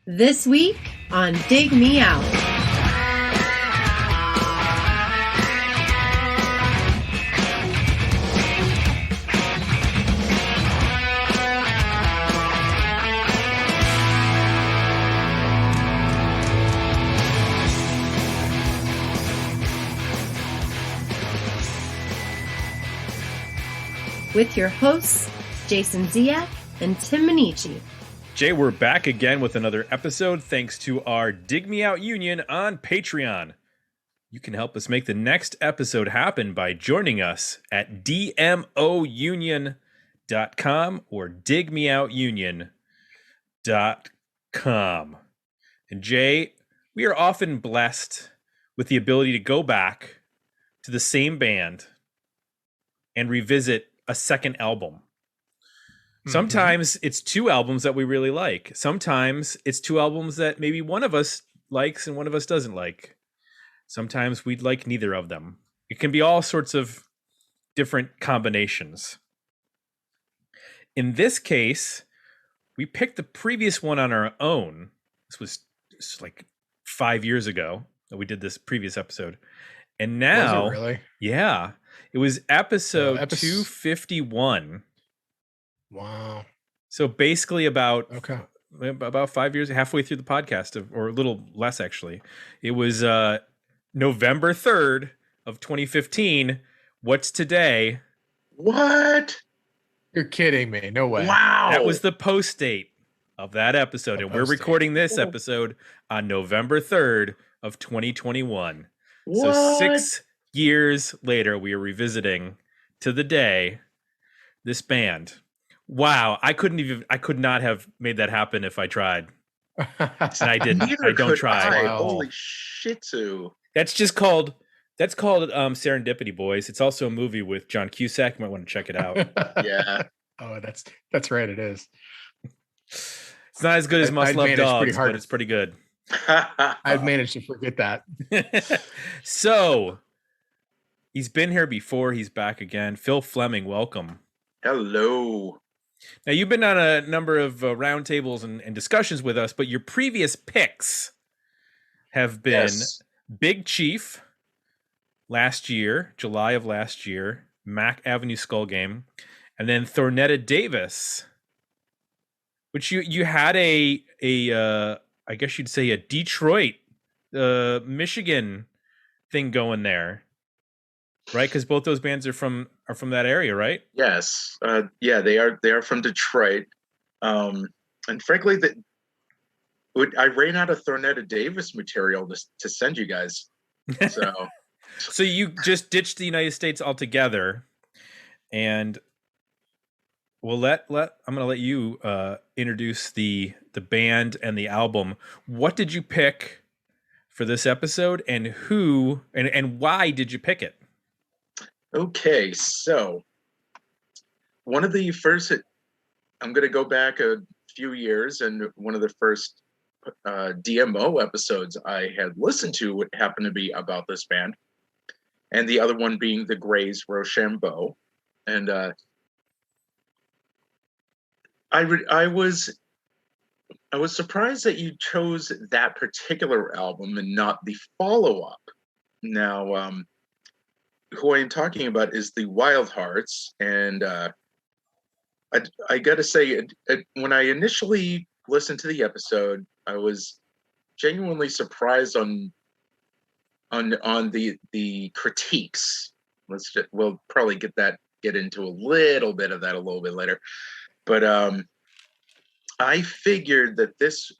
This week on Dig Me Out. With your hosts, Jason Ziak and Tim Minichi. Jay, we're back again with another episode thanks to our Dig Me Out Union on Patreon. You can help us make the next episode happen by joining us at dmounion.com or digmeoutunion.com. And Jay, we are often blessed with the ability to go back to the same band and revisit a second album. Sometimes it's two albums that we really like. Sometimes it's two albums that maybe one of us likes and one of us doesn't like. Sometimes we'd like neither of them. It can be all sorts of different combinations. In this case, we picked the previous one on our own. This was like 5 years ago that we did this previous episode. And now, was it really? Yeah, it was episode 251. Wow. So basically about 5 years, halfway through the podcast, or a little less actually. It was November 3rd of 2015. What's today? What? You're kidding me. No way. Wow. That was the post date of that episode. And we're recording this episode on November 3rd of 2021. What? So 6 years later, we are revisiting to the day this band. Wow, I could not have made that happen if I tried. And I didn't. I don't try. Wow. Holy shitsu. That's called Serendipity, boys. It's also a movie with John Cusack. You might want to check it out. Yeah. Oh, that's right. It is. It's not as good as Must Love Dogs, but it's pretty good. I've managed to forget that. So he's been here before. He's back again. Phil Fleming, welcome. Hello. Now, you've been on a number of roundtables and discussions with us, but your previous picks have been Big Chief last year, July of last year, Mac Avenue Skull Game, and then Thornetta Davis, which you had I guess you'd say a Detroit, Michigan thing going there, right? Because both those bands are from that area, right? Yes. Yeah, they are from Detroit. And frankly, I ran out of Thornetta Davis material to send you guys. So So you just ditched the United States altogether, and we'll I'm going to let you introduce the band and the album. What did you pick for this episode, and who and why did you pick it? Okay, so one of the first, I'm going to go back a few years, and one of the first DMO episodes I had listened to would happen to be about this band, and the other one being the Greys Rochambeau. And I was surprised that you chose that particular album and not the follow-up. Now, who I am talking about is the Wildhearts, and I got to say, when I initially listened to the episode, I was genuinely surprised on the critiques. We'll probably get into a little bit of that a little bit later, but I figured that this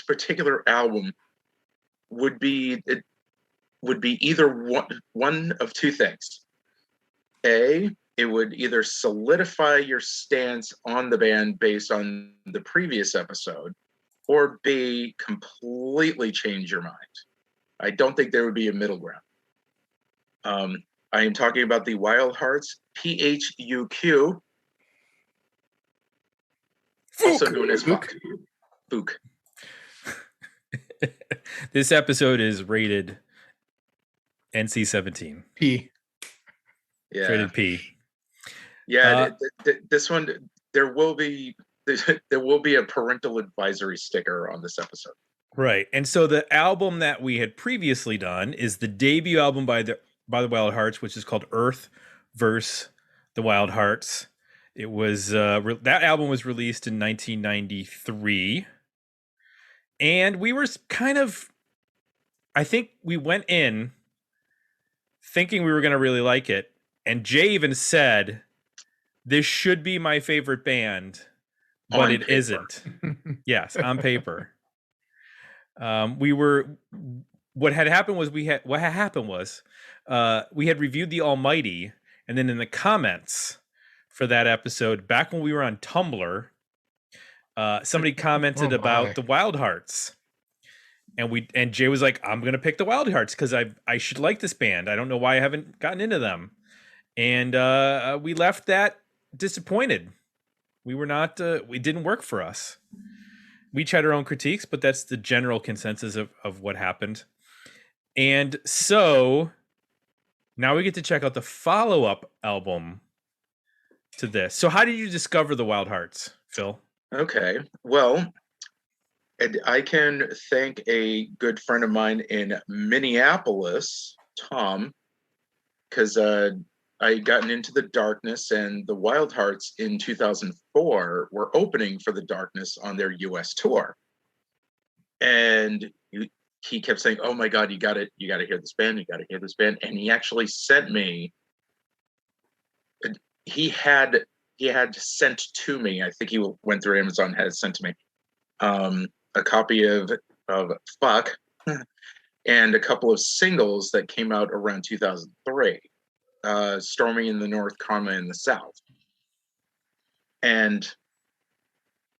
particular album would be either one of two things. A, it would either solidify your stance on the band based on the previous episode, or B, completely change your mind. I don't think there would be a middle ground. I am talking about the Wildhearts, P.H.U.Q, also known as P.H.U.Q. This episode is rated NC-17. P. Yeah. Rated P. Yeah, this one, there will be there will be a parental advisory sticker on this episode. Right. And so the album that we had previously done is the debut album by the Wildhearts, which is called Earth versus the Wildhearts. It was that album was released in 1993. And we were kind of, I think we went in thinking we were going to really like it. And Jay even said, this should be my favorite band, but On it paper. isn't. Yes, on paper. What had happened was we had reviewed The Almighty, and then in the comments for that episode, back when we were on Tumblr, somebody commented about the Wildhearts. And Jay was like, I'm gonna pick the Wildhearts because I should like this band. I don't know why I haven't gotten into them. And we left that disappointed. We were not it didn't work for us. We each had our own critiques, but that's the general consensus of what happened. And so now we get to check out the follow-up album to this. So how did you discover the Wildhearts, Phil? Okay. Well, and I can thank a good friend of mine in Minneapolis, Tom, because I had gotten into the Darkness, and the Wildhearts in 2004 were opening for the Darkness on their US tour. And he kept saying, oh my God, you gotta hear this band, you gotta hear this band. And he actually sent me, he had sent to me, I think he went through Amazon, had sent to me a copy of Fuck and a couple of singles that came out around 2003. Stormy in the North, Karma in the South. And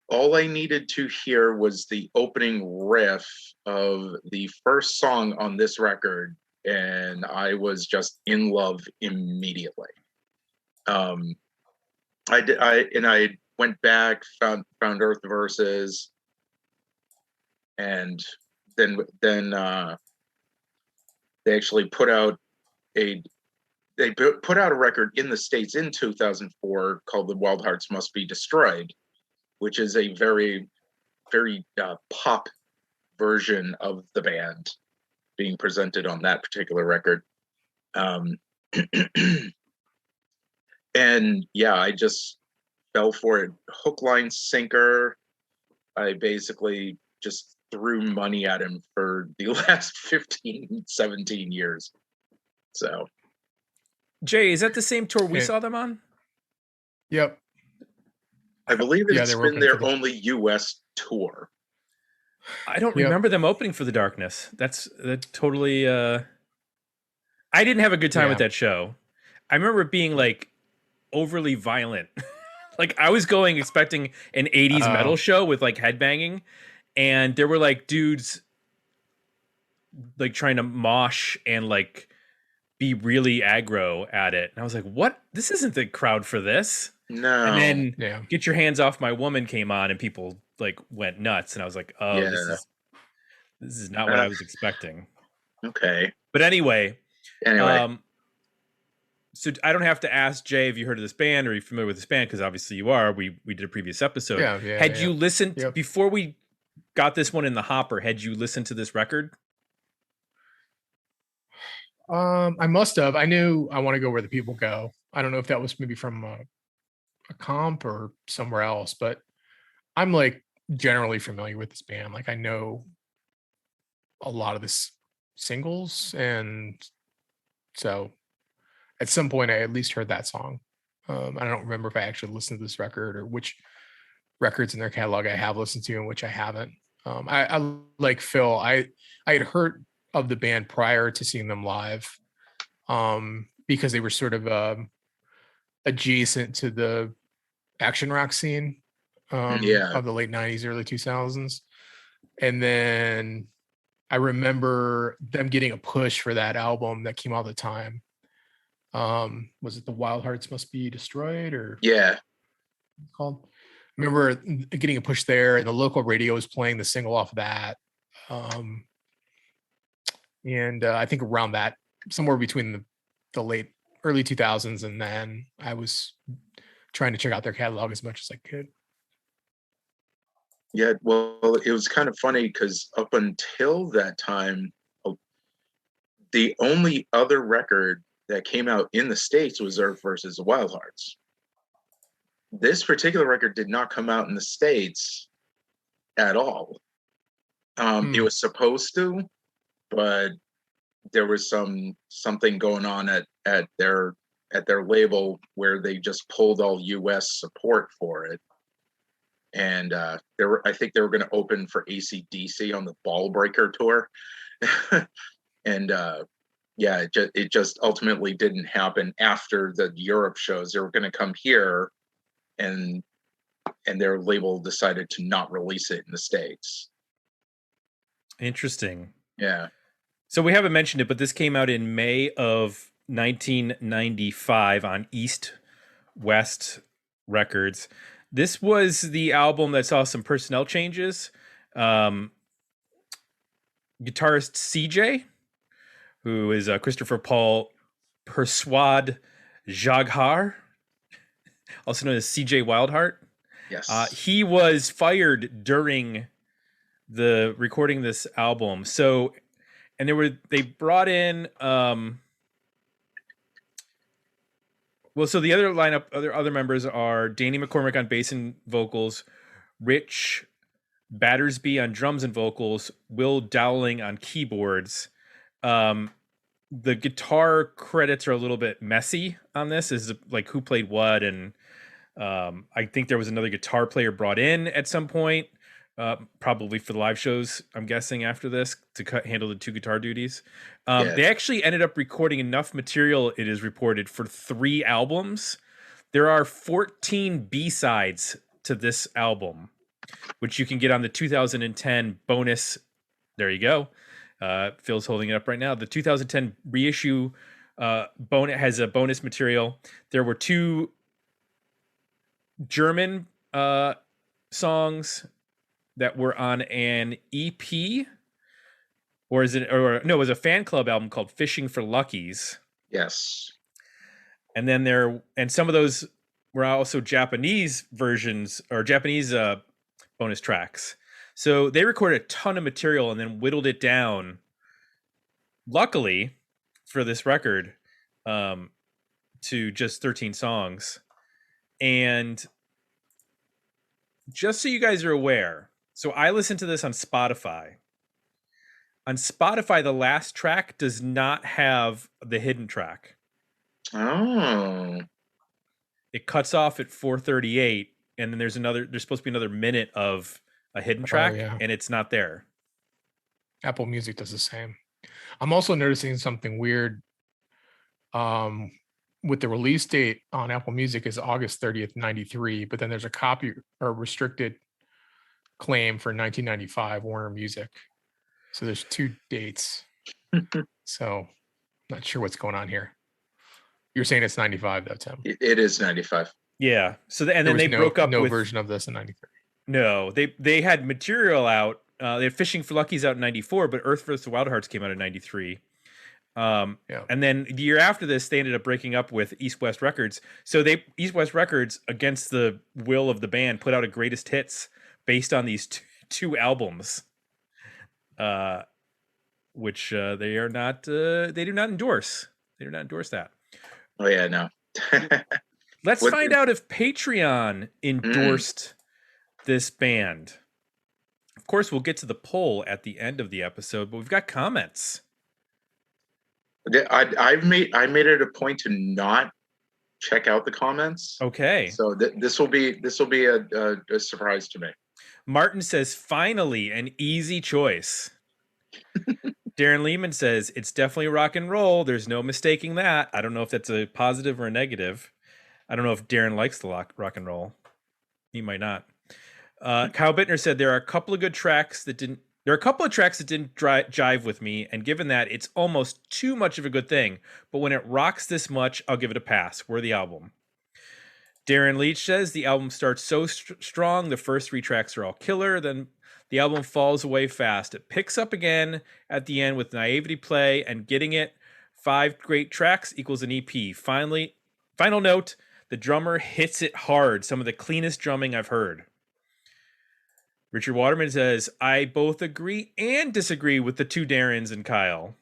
all I needed to hear was the opening riff of the first song on this record, and I was just in love immediately. I went back, found Earth Versus, and then they actually put out a record in the States in 2004 called The Wildhearts Must Be Destroyed, which is a very, very pop version of the band being presented on that particular record. And yeah, I just fell for it. Hook, line, sinker. I basically just threw money at him for the last 15, 17 years. So... Jay, is that the same tour we saw them on? Yep. I believe it's been their only US tour. I don't remember them opening for the Darkness. That totally I didn't have a good time with that show. I remember it being like overly violent. Like I was going expecting an 80s metal show with like headbanging, and there were like dudes like trying to mosh and like be really aggro at it. And I was like, what? This isn't the crowd for this. No. And then Get Your Hands Off My Woman came on and people like went nuts. And I was like, oh, this is not what I was expecting. Okay. But anyway. So I don't have to ask Jay if you heard of this band or are you familiar with this band, because obviously you are. We did a previous episode. Had you listened before we got this one in the hopper, had you listened to this record? I must have. I knew I Want to Go Where the People Go. I don't know if that was maybe from a comp or somewhere else, but I'm like generally familiar with this band. Like I know a lot of the singles, and so at some point I at least heard that song. I don't remember if I actually listened to this record or which records in their catalog I have listened to and which I haven't. I like Phil. I had heard of the band prior to seeing them live, because they were sort of adjacent to the action rock scene of the late 90s, early 2000s. And then I remember them getting a push for that album that came out at the time. Was it The Wildhearts Must Be Destroyed or called? I remember getting a push there, and the local radio was playing the single off of that. And I think around that, somewhere between the early 2000s, and then I was trying to check out their catalog as much as I could. Yeah, well, it was kind of funny because up until that time, the only other record that came out in the States was Earth versus the Wildhearts. This particular record did not come out in the States at all. It was supposed to, but there was something going on at their label where they just pulled all US support for it. And I think they were going to open for AC/DC on the Ball Breaker tour. And yeah, it just ultimately didn't happen after the Europe shows. They were going to come here, and their label decided to not release it in the States. Interesting. Yeah. So we haven't mentioned it, but this came out in May of 1995 on East West Records. This was the album that saw some personnel changes. Guitarist CJ, who is Christopher Paul Persuade Jaghar, also known as CJ Wildheart. Yes. He was fired during the recording this album. So, and they brought in, so the other lineup, other members are Danny McCormick on bass and vocals, Rich Battersby on drums and vocals, Will Dowling on keyboards. The guitar credits are a little bit messy on this, is like who played what, and I think there was another guitar player brought in at some point, probably for the live shows, I'm guessing, after this to handle the two guitar duties. Yes. They actually ended up recording enough material, it is reported, for 3 albums. There are 14 B-sides to this album, which you can get on the 2010 bonus. There you go. Phil's holding it up right now. The 2010 reissue has a bonus material. There were 2 German songs that were on an EP, or it was a fan club album called Fishing for Luckies. Yes. And then some of those were also Japanese versions or Japanese bonus tracks. So they recorded a ton of material and then whittled it down, luckily for this record, to just 13 songs. And just so you guys are aware, so I listened to this on Spotify. On Spotify, the last track does not have the hidden track. Oh. It cuts off at 4:38, and then there's supposed to be another minute of a hidden track, and it's not there. Apple Music does the same. I'm also noticing something weird. With the release date on Apple Music is August 30th, 93, but then there's a copy or restricted claim for 1995 Warner Music. So there's 2 dates. So not sure what's going on here. You're saying it's 95 though, Tim? It is 95. Yeah. So then they broke up with version of this in 93. No, they had material out. They had Fishing for Luckies out in 94, but Earth vs. the Wildhearts came out in 93. And then the year after this, they ended up breaking up with East West Records. So East West Records, against the will of the band, put out a greatest hits based on these 2 albums, which they are not. They do not endorse. They do not endorse that. Oh yeah, no. Let's find out if Patreon endorsed this band. Of course, we'll get to the poll at the end of the episode, but we've got comments. I made it a point to not check out the comments. Okay. So this will be a surprise to me. Martin says, finally, an easy choice. Darren Lehman says, it's definitely rock and roll. There's no mistaking that. I don't know if that's a positive or a negative. I don't know if Darren likes the rock and roll. He might not. Kyle Bittner said, there are a couple of tracks that didn't jive with me, and given that, it's almost too much of a good thing. But when it rocks this much, I'll give it a pass. Worthy album. Darren Leach says, the album starts so strong, the first 3 tracks are all killer, then the album falls away fast. It picks up again at the end with Naivety Play and Getting It. 5 great tracks equals an EP. Final note, the drummer hits it hard. Some of the cleanest drumming I've heard. Richard Waterman says, I both agree and disagree with the two Darrens and Kyle.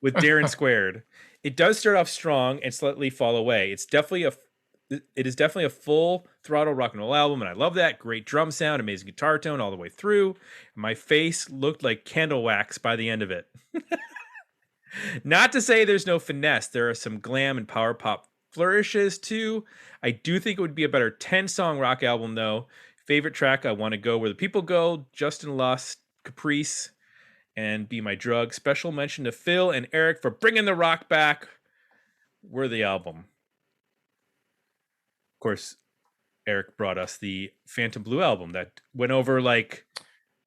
With Darren squared. It does start off strong and slightly fall away. It is definitely a full throttle rock and roll album, and I love that. Great drum sound, amazing guitar tone all the way through. My face looked like candle wax by the end of it. Not to say there's no finesse. There are some glam and power pop flourishes too. I do think it would be a better 10-song rock album though. Favorite track, I Want to Go Where the People Go, Justin Lust, Caprice, and Be My Drug. Special mention to Phil and Eric for bringing the rock back. Worthy album. Of course, Eric brought us the Phantom Blue album that went over like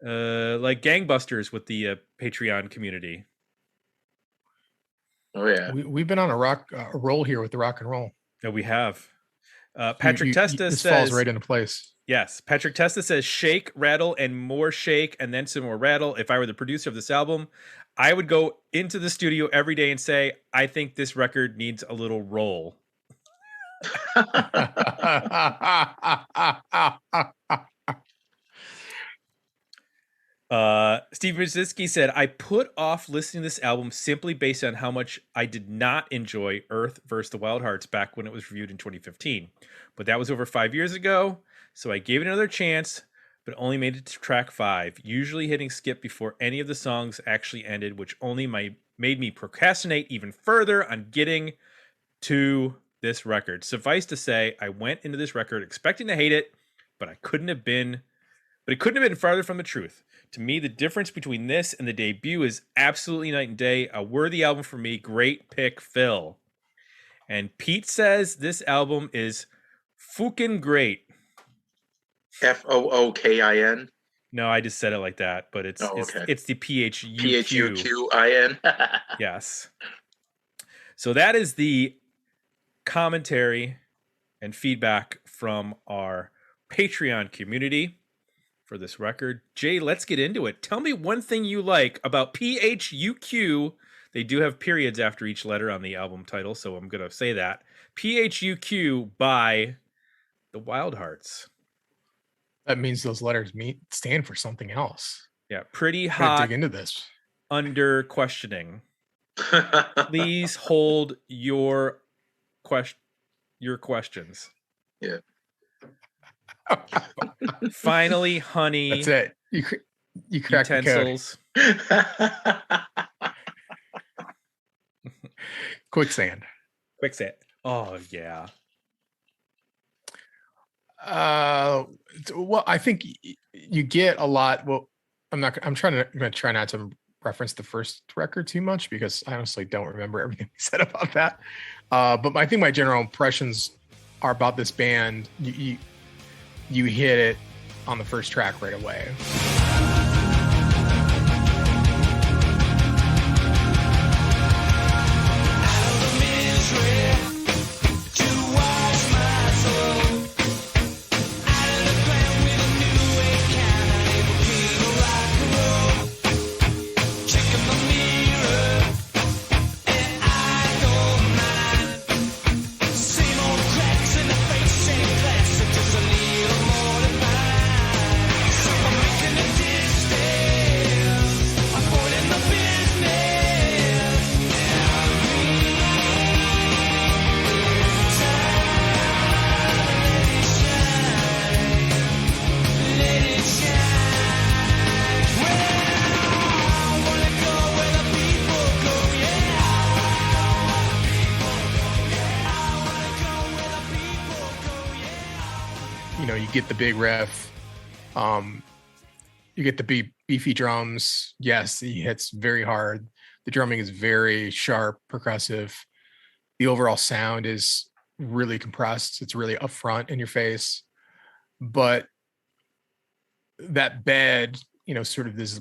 gangbusters with the Patreon community. Oh yeah, we've been on a roll here with the rock and roll. Yeah, we have. Patrick Testa this says, falls right into place. Yes, Patrick Testa says shake, rattle, and more shake, and then some more rattle. If I were the producer of this album, I would go into the studio every day and say, I think this record needs a little roll. Steve Brzezinski said, I put off listening to this album simply based on how much I did not enjoy Earth vs. the Wildhearts back when it was reviewed in 2015. But that was over 5 years ago, so I gave it another chance, but only made it to track 5, usually hitting skip before any of the songs actually ended, which only made me procrastinate even further on getting to this record. Suffice to say, I went into this record expecting to hate it, but it couldn't have been farther from the truth. To me, the difference between this and the debut is absolutely night and day. A worthy album for me. Great pick, Phil. And Pete says this album is fucking great. Fookin? No, I just said it like that, but it's the P.H.U.Q. P.H.U.Q.I.N. Yes. So that is the commentary and feedback from our Patreon community for this record. Jay, let's get into it. Tell me one thing you like about P.H.U.Q. They do have periods after each letter on the album title, so I'm going to say that. P.H.U.Q. by the Wildhearts. That means those letters stand for something else. Yeah, pretty hot. Dig into this. Under questioning. Please hold your questions. Yeah. Finally, honey. That's it. You cracked utensils. The code. Quicksand. Oh yeah. Well, I think you get a lot. Well, I'm going to try not to reference the first record too much because I honestly don't remember everything we said about that. But I think my general impressions are about this band. You hit it on the first track right away. Get the big riff, you get the beefy drums. Yes, he hits very hard. The drumming is very sharp, percussive. The overall sound is really compressed. It's really upfront in your face. But that bed, sort of this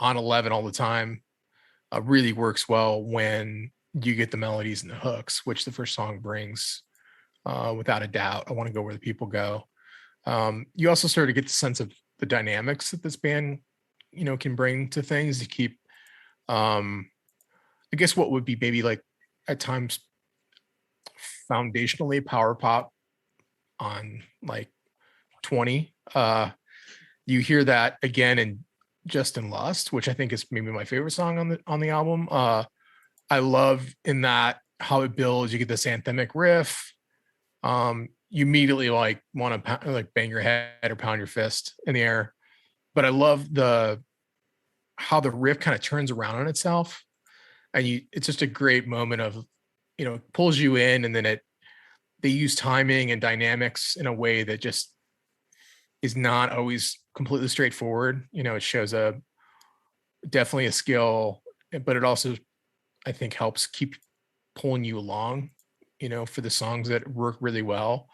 on 11 all the time, really works well when you get the melodies and the hooks, which the first song brings, without a doubt. I Want to Go Where the People Go. You also sort of get the sense of the dynamics that this band, can bring to things to keep, I guess what would be maybe like at times foundationally power pop on like 20. You hear that again in Just in Lust, which I think is maybe my favorite song on the album. I love in that how it builds. You get this anthemic riff. You immediately like want to like bang your head or pound your fist in the air. But I love how the riff kind of turns around on itself, and it's just a great moment of, it pulls you in, and then they use timing and dynamics in a way that just is not always completely straightforward. It shows definitely a skill, but it also, I think, helps keep pulling you along, for the songs that work really well.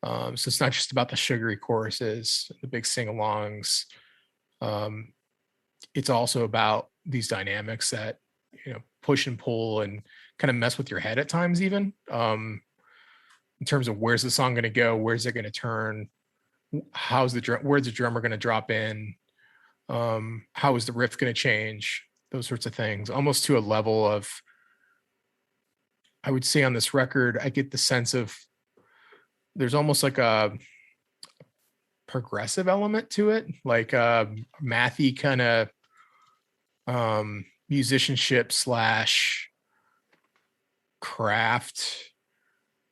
So it's not just about the sugary choruses, the big sing-alongs. It's also about these dynamics that, push and pull and kind of mess with your head at times, even in terms of where's the song going to go, where's it going to turn, where's the drummer going to drop in, how is the riff going to change, those sorts of things, almost to a level of, I would say on this record, I get the sense of there's almost like a progressive element to it, like a mathy kind of musicianship / craft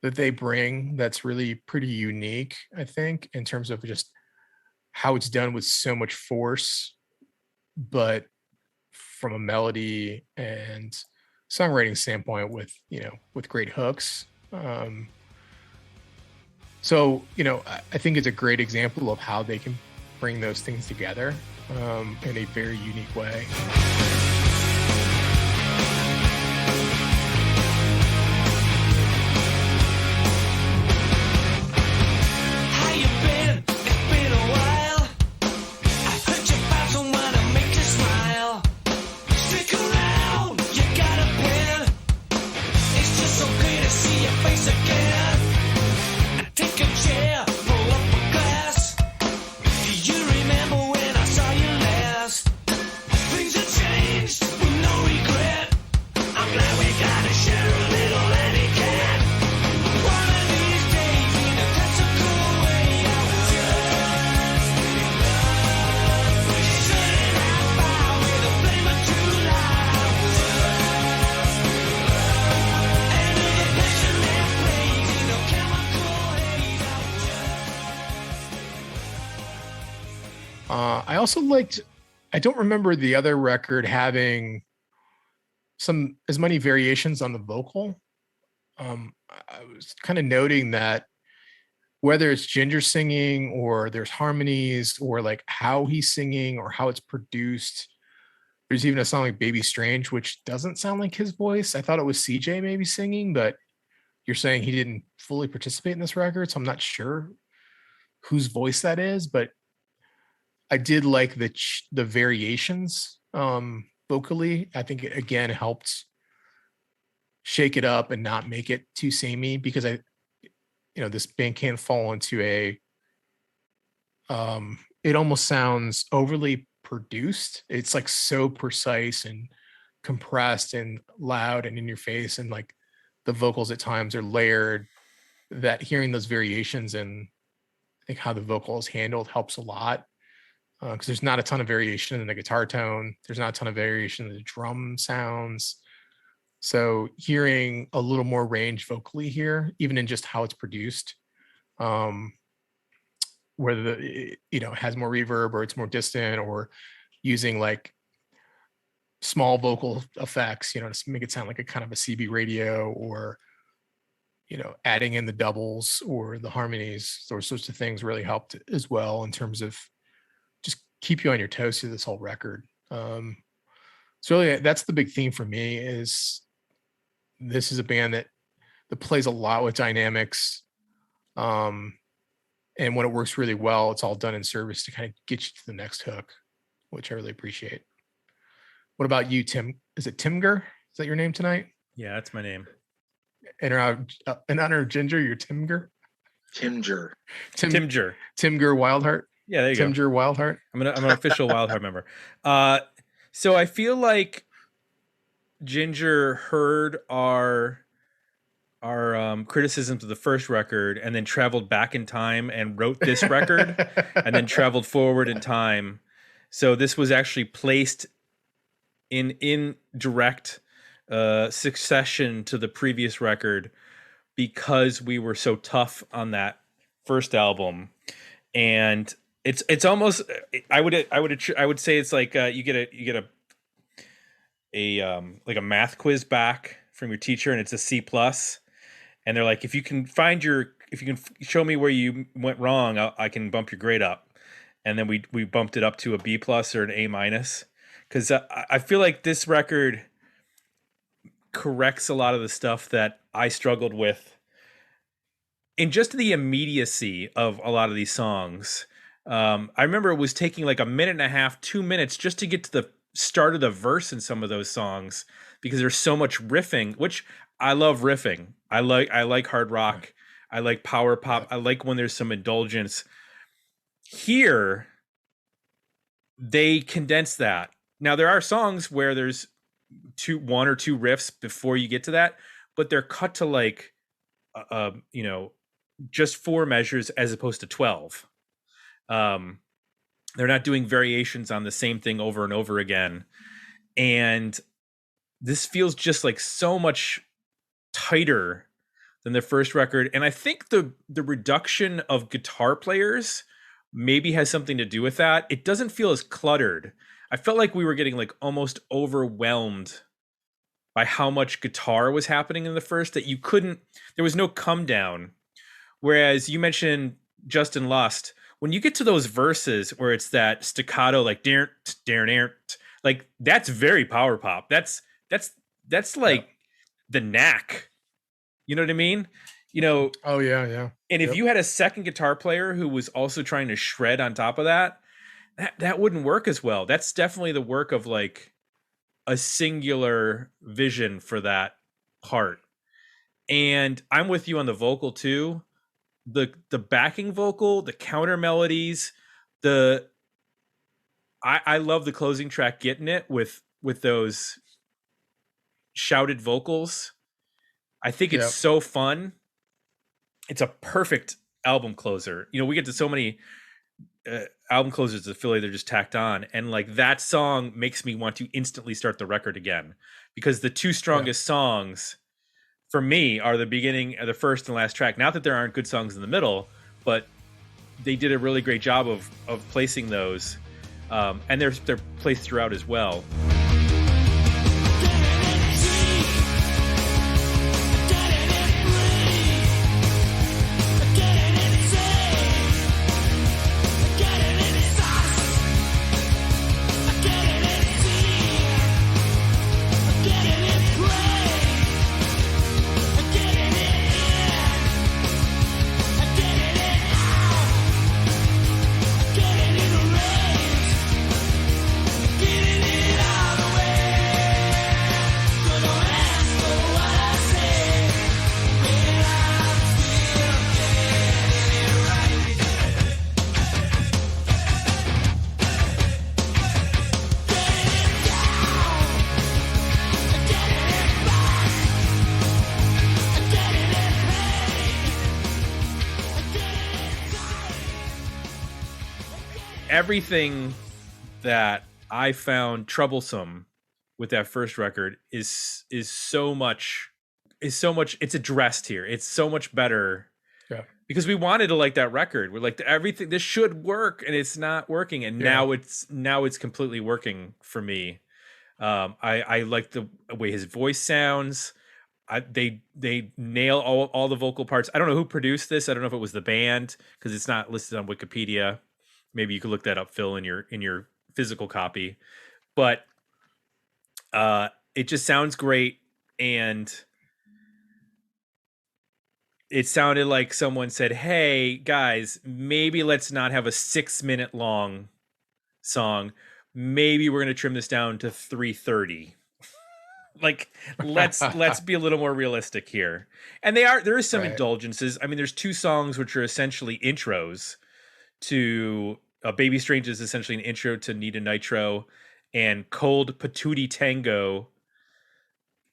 that they bring that's really pretty unique, I think, in terms of just how it's done with so much force, but from a melody and songwriting standpoint with great hooks. So I think it's a great example of how they can bring those things together in a very unique way. I also liked, I don't remember the other record having as many variations on the vocal. I was kind of noting that whether it's Ginger singing or there's harmonies or like how he's singing or how it's produced, there's even a song like Baby Strange, which doesn't sound like his voice. I thought it was CJ maybe singing, but you're saying he didn't fully participate in this record, so I'm not sure whose voice that is, but I did like the variations vocally. I think it again helped shake it up and not make it too samey, because this band can't fall into it almost sounds overly produced. It's like so precise and compressed and loud and in your face, and like the vocals at times are layered, that hearing those variations and I think how the vocal is handled helps a lot. Because there's not a ton of variation in the guitar tone. There's not a ton of variation in the drum sounds. So hearing a little more range vocally here, even in just how it's produced, whether it has more reverb or it's more distant, or using like small vocal effects, to make it sound like a kind of a CB radio, or adding in the doubles or the harmonies, those sorts of things really helped as well in terms of just keep you on your toes through this whole record. So really that's the big theme for me, is this is a band that plays a lot with dynamics. And when it works really well, it's all done in service to kind of get you to the next hook, which I really appreciate. What about you, Tim? Is it Timger? Is that your name tonight? Yeah, that's my name. In honor of Ginger, you're Timger? Timger. Timger Wildheart. Yeah, there you Timger go. Wildheart. I'm an official Wildheart member. So I feel like Ginger heard our criticisms of the first record and then traveled back in time and wrote this record and then traveled forward in time. So this was actually placed in direct succession to the previous record because we were so tough on that first album. And it's almost I would say it's like you get a like a math quiz back from your teacher and it's a C plus, and they're like, if you can show me where you went wrong, I can bump your grade up. And then we bumped it up to a B plus or an A minus, because I feel like this record corrects a lot of the stuff that I struggled with in just the immediacy of a lot of these songs. I remember it was taking like a minute and a half, 2 minutes just to get to the start of the verse in some of those songs, because there's so much riffing, which I love riffing. I like hard rock. I like power pop. I like when there's some indulgence. Here, they condense that. Now, there are songs where there's one or two riffs before you get to that, but they're cut to like, just 4 measures as opposed to 12. They're not doing variations on the same thing over and over again. And this feels just like so much tighter than the first record. And I think the reduction of guitar players maybe has something to do with that. It doesn't feel as cluttered. I felt like we were getting like almost overwhelmed by how much guitar was happening in the first, that there was no come down. Whereas you mentioned Justin Lust, when you get to those verses where it's that staccato, like like that's very power pop. That's like the Knack. You know what I mean? Oh yeah. And if you had a second guitar player who was also trying to shred on top of that wouldn't work as well. That's definitely the work of like a singular vision for that part. And I'm with you on the vocal too. The backing vocal, the counter melodies, I love the closing track, Getting It, with those shouted vocals. I think it's so fun. It's a perfect album closer. We get to so many album closers of Philly, they're just tacked on, and like that song makes me want to instantly start the record again, because the two strongest songs for me are the beginning, the first and last track. Not that there aren't good songs in the middle, but they did a really great job of placing those, and they're placed throughout as well. Everything that I found troublesome with that first record is so much it's addressed here. It's so much better. Yeah. Because we wanted to like that record. We're like, everything, this should work, and it's not working. And now it's completely working for me. I like the way his voice sounds. They nail all the vocal parts. I don't know who produced this. I don't know if it was the band, because it's not listed on Wikipedia. Maybe you could look that up, Phil, in your physical copy. But it just sounds great, and it sounded like someone said, "Hey guys, maybe let's not have a 6-minute long song. Maybe we're going to trim this down to 3:30." Like, let's be a little more realistic here. And there is some indulgences. I mean, there's 2 songs which are essentially intros to Baby Strange is essentially an intro to Nita Nitro, and Cold Patootie Tango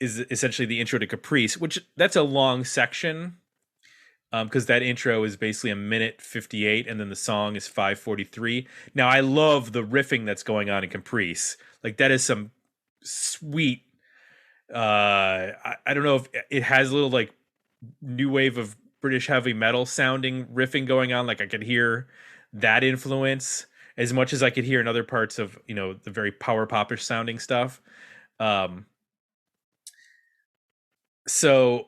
is essentially the intro to Caprice, which that's a long section. Because that intro is basically 1:58, and then the song is 5:43. Now, I love the riffing that's going on in Caprice. Like, that is some sweet. I don't know if it has a little like new wave of British heavy metal sounding riffing going on. Like, I could hear that influence as much as I could hear in other parts of the very power popish sounding stuff. So.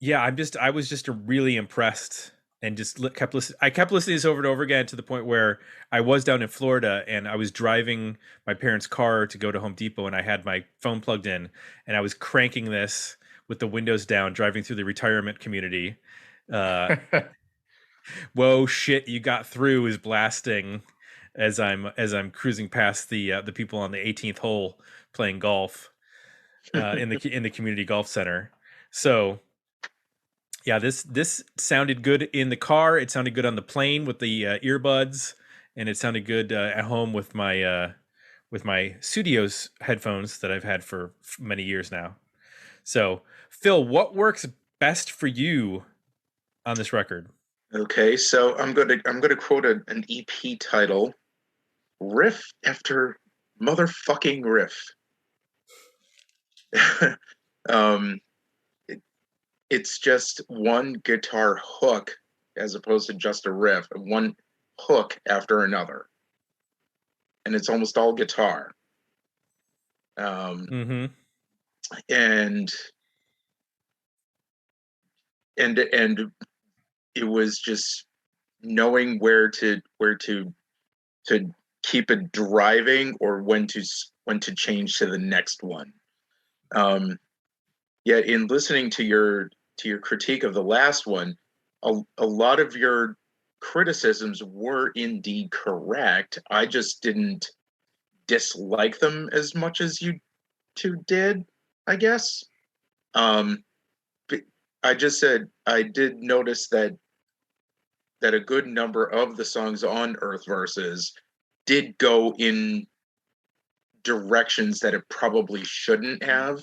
Yeah, I was just really impressed and just kept listening. I kept listening to this over and over again to the point where I was down in Florida and I was driving my parents' car to go to Home Depot, and I had my phone plugged in and I was cranking this with the windows down, driving through the retirement community. Whoa, shit, you got through is blasting as I'm cruising past the people on the 18th hole playing golf in the community golf center. So. Yeah, this sounded good in the car. It sounded good on the plane with the earbuds, and it sounded good at home with my Studios headphones that I've had for many years now. So, Phil, what works best for you on this record? Okay, so I'm gonna quote an EP title: riff after motherfucking riff. It's just one guitar hook as opposed to just a riff, one hook after another, and it's almost all guitar. And it was just knowing where to keep it driving or when to change to the next one. Yet in listening to your critique of the last one, a lot of your criticisms were indeed correct. I just didn't dislike them as much as you two did, I guess. But I just said I did notice that a good number of the songs on Earth Versus did go in directions that it probably shouldn't have.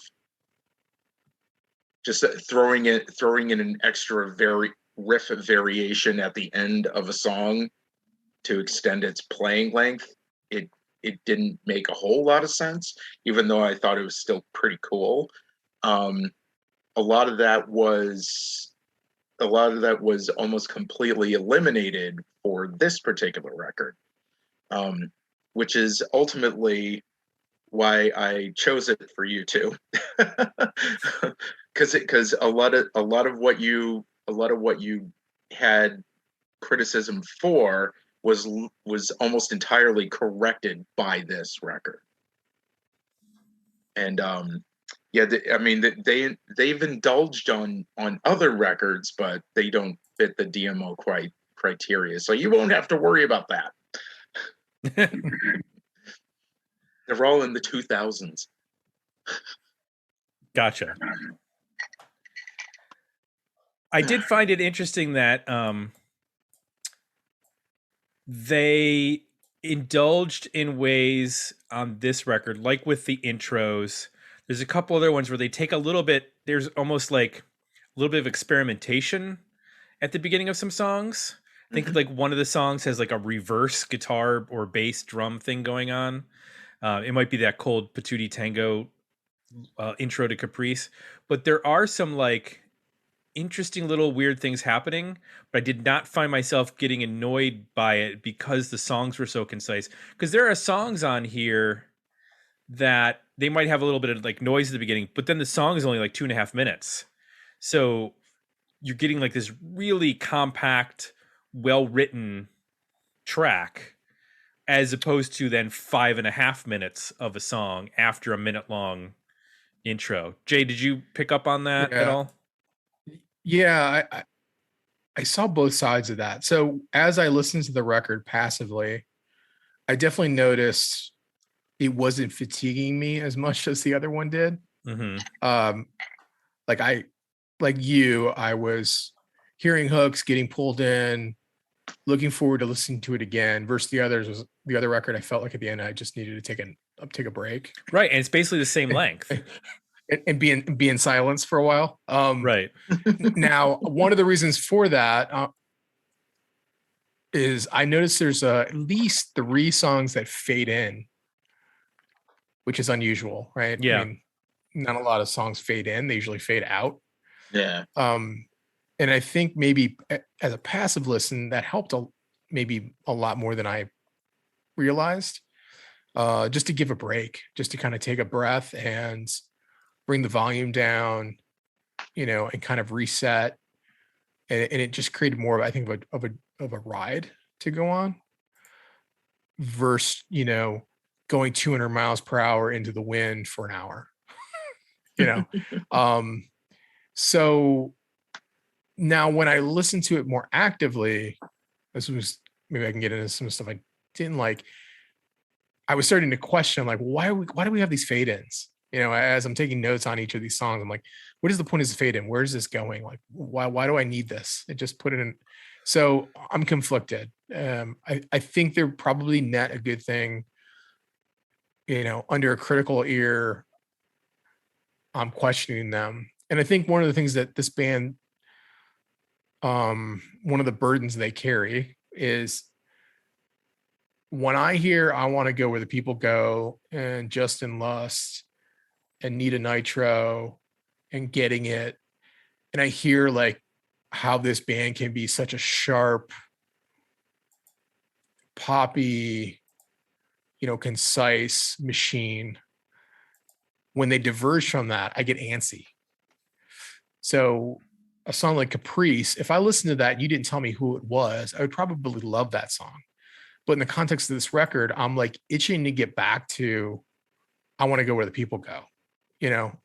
Just throwing in an extra riff variation at the end of a song to extend its playing length, it didn't make a whole lot of sense, even though I thought it was still pretty cool. A lot of that was almost completely eliminated for this particular record, which is ultimately why I chose it for you two. Because a lot of what you had criticism for was almost entirely corrected by this record. And they've indulged on other records, but they don't fit the DMO criteria, so you won't have to worry about that. They're all in the 2000s. Gotcha. I did find it interesting that they indulged in ways on this record, like with the intros. There's a couple other ones where they take a little bit, there's almost like a little bit of experimentation at the beginning of some songs. I think like one of the songs has like a reverse guitar or bass drum thing going on. It might be that Cold Patootie Tango intro to Caprice, but there are some like interesting little weird things happening, but I did not find myself getting annoyed by it because the songs were so concise. Because there are songs on here that they might have a little bit of like noise at the beginning, but then the song is only like 2.5 minutes. So you're getting like this really compact, well-written track as opposed to then 5.5 minutes of a song after a minute-long intro. Jay, did you pick up on that at all? Yeah, I saw both sides of that. So as I listened to the record passively, I definitely noticed it wasn't fatiguing me as much as the other one did. Like you, I was hearing hooks, getting pulled in, looking forward to listening to it again, versus the others the other record, I felt like at the end I just needed to take a break. Right, and it's basically the same length. And be in silence for a while. Right. Now, one of the reasons for that is I noticed there's at least 3 songs that fade in, which is unusual, right? Yeah. I mean, not a lot of songs fade in; they usually fade out. Yeah. And I think maybe as a passive listen, that helped maybe a lot more than I realized. Just to give a break, just to kind of take a breath and bring the volume down, and kind of reset. And it just created more, I think, of a ride to go on versus, going 200 miles per hour into the wind for an hour, So now when I listen to it more actively, this was, maybe I can get into some stuff I didn't like. I was starting to question, like, why do we have these fade ins? As I'm taking notes on each of these songs, I'm like, what is the point of this fade in? Where is this going? Like, why do I need this? It just put it in. So I'm conflicted. I think they're probably net a good thing. Under a critical ear, I'm questioning them. And I think one of the things that this band, one of the burdens they carry is, when I hear I Want to Go Where the People Go and Justin Lust and Nita Nitro and Getting It, and I hear like how this band can be such a sharp, poppy, concise machine, when they diverge from that, I get antsy. So a song like Caprice, if I listened to that and you didn't tell me who it was, I would probably love that song. But in the context of this record, I'm like itching to get back to I Want to Go Where the People Go.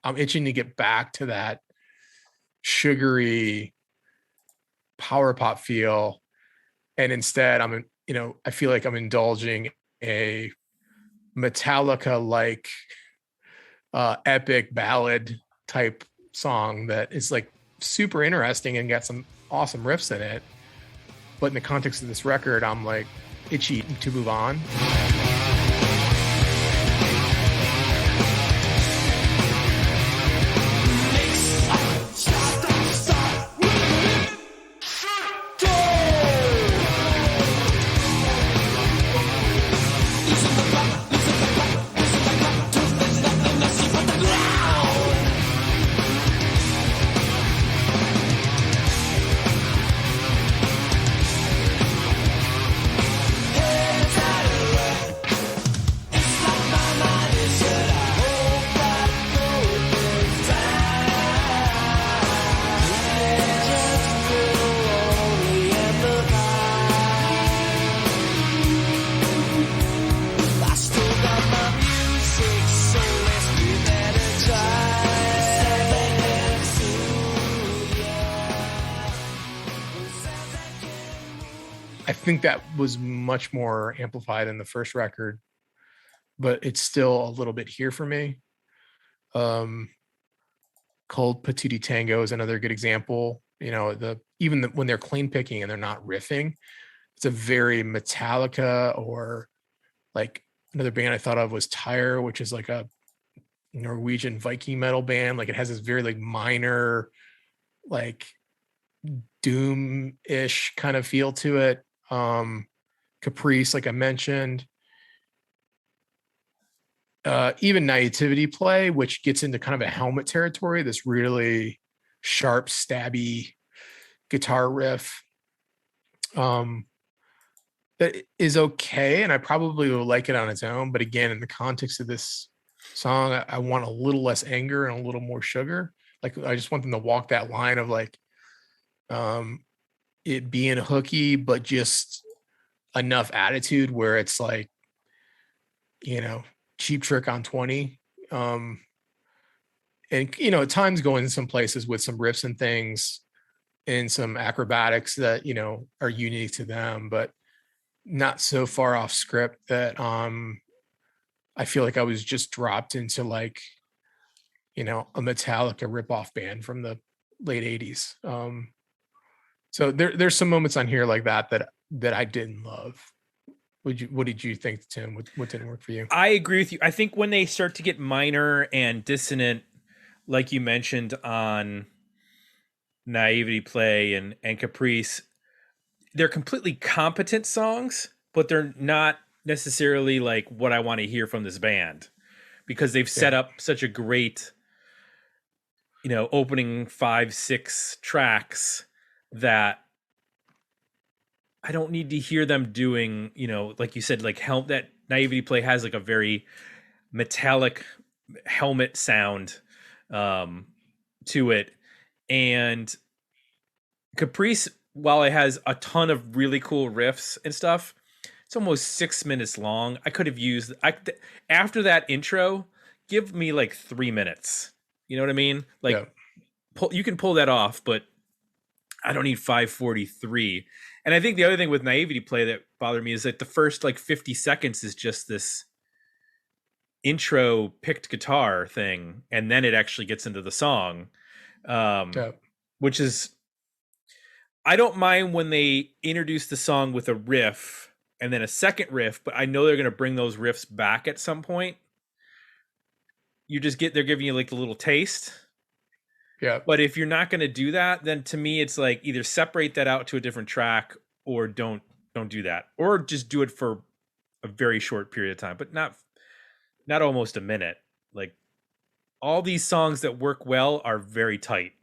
I'm itching to get back to that sugary power pop feel. And instead I feel like I'm indulging a Metallica-like epic ballad type song that is like super interesting and got some awesome riffs in it. But in the context of this record, I'm like itchy to move on. I think that was much more amplified in the first record, but it's still a little bit here for me. Cold Patootie Tango is another good example. When they're clean picking and they're not riffing, it's a very Metallica, or like another band I thought of was Tyre, which is like a Norwegian Viking metal band. Like it has this very like minor, like doom-ish kind of feel to it. Caprice, like I mentioned, even Naivety Play, which gets into kind of a Helmet territory, this really sharp, stabby guitar riff, that is okay, and I probably will like it on its own. But again, in the context of this song, I want a little less anger and a little more sugar. Like I just want them to walk that line of like it being hooky, but just enough attitude where it's like, Cheap Trick on 20. And at times going some places with some riffs and things and some acrobatics that, are unique to them, but not so far off script that I feel like I was just dropped into like, a Metallica ripoff band from the late 80s. So there's some moments on here like that I didn't love. What did you think, Tim? What didn't work for you? I agree with you. I think when they start to get minor and dissonant, like you mentioned on Naivety Play and Caprice, they're completely competent songs, but they're not necessarily like what I want to hear from this band, because they've set up such a great, opening 5-6 tracks that I don't need to hear them doing, like you said, like that Naivety Play has like a very metallic helmet sound to it. And Caprice, while it has a ton of really cool riffs and stuff, it's almost 6 minutes long. I could have used after that intro, give me like 3 minutes. You know what I mean? Like you can pull that off, but I don't need 5:43. And I think the other thing with Naivety Play that bothered me is that the first like 50 seconds is just this intro picked guitar thing, and then it actually gets into the song, which is, I don't mind when they introduce the song with a riff and then a second riff, but I know they're going to bring those riffs back at some point. They're giving you like a little taste. Yeah. But if you're not going to do that, then to me, it's like either separate that out to a different track or don't do that, or just do it for a very short period of time, but not almost a minute. Like all these songs that work well are very tight.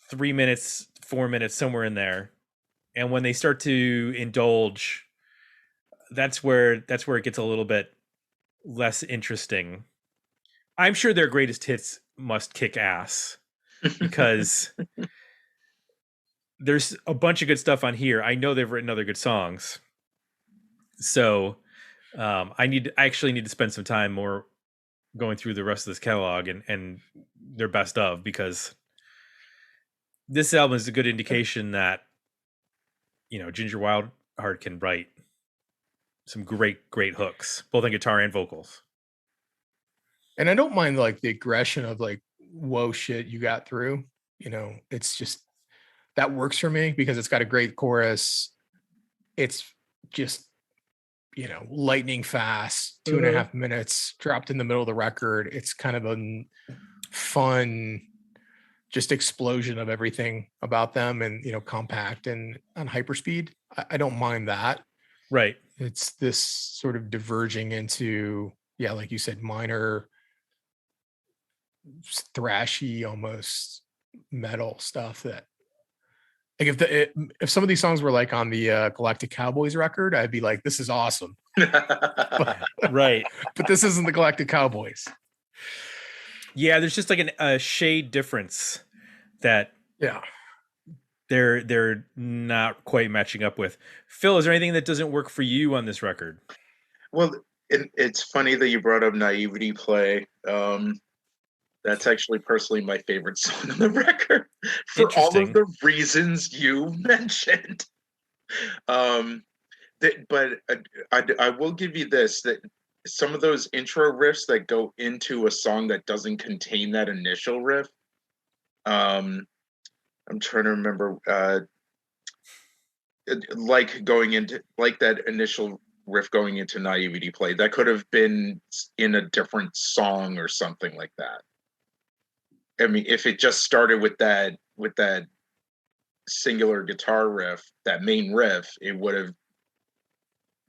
3 minutes, 4 minutes, somewhere in there. And when they start to indulge, that's where it gets a little bit less interesting. I'm sure their greatest hits must kick ass, because there's a bunch of good stuff on here. I know they've written other good songs. So I actually need to spend some time more going through the rest of this catalog and their best of, because this album is a good indication that, Ginger Wildheart can write some great hooks, both on guitar and vocals. And I don't mind like the aggression of like, whoa, shit, you got through. It's just, that works for me because it's got a great chorus. It's just, lightning fast, 2.5 minutes dropped in the middle of the record. It's kind of a fun, just explosion of everything about them, and, compact and on hyperspeed. I don't mind that. Right. It's this sort of diverging into, like you said, minor, thrashy, almost metal stuff that, like, if some of these songs were like on the Galactic Cowboys record, I'd be like, this is awesome. Right. But this isn't the Galactic Cowboys. Yeah, there's just like a shade difference that they're not quite matching up with. Phil, is there anything that doesn't work for you on this record? Well, it's funny that you brought up Naivety Play. That's actually personally my favorite song on the record, for all of the reasons you mentioned. But I will give you this, that some of those intro riffs that go into a song that doesn't contain that initial riff, I'm trying to remember, like going into, like that initial riff going into Naivety Play, that could have been in a different song or something like that. I mean, if it just started with that singular guitar riff, that main riff, it would have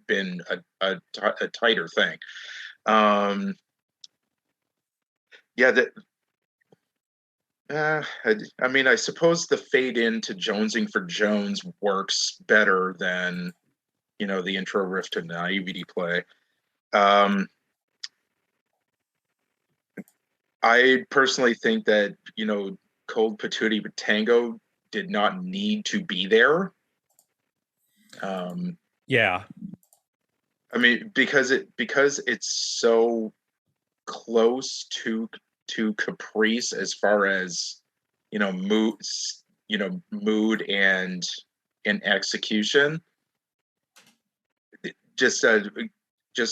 been a tighter thing. I mean, I suppose the fade into Jonesing for Jones works better than, the intro riff to Naivety Play. I personally think that, Cold Patootie Tango did not need to be there. Yeah. I mean, because it's so close to Caprice as far as, mood and execution. Just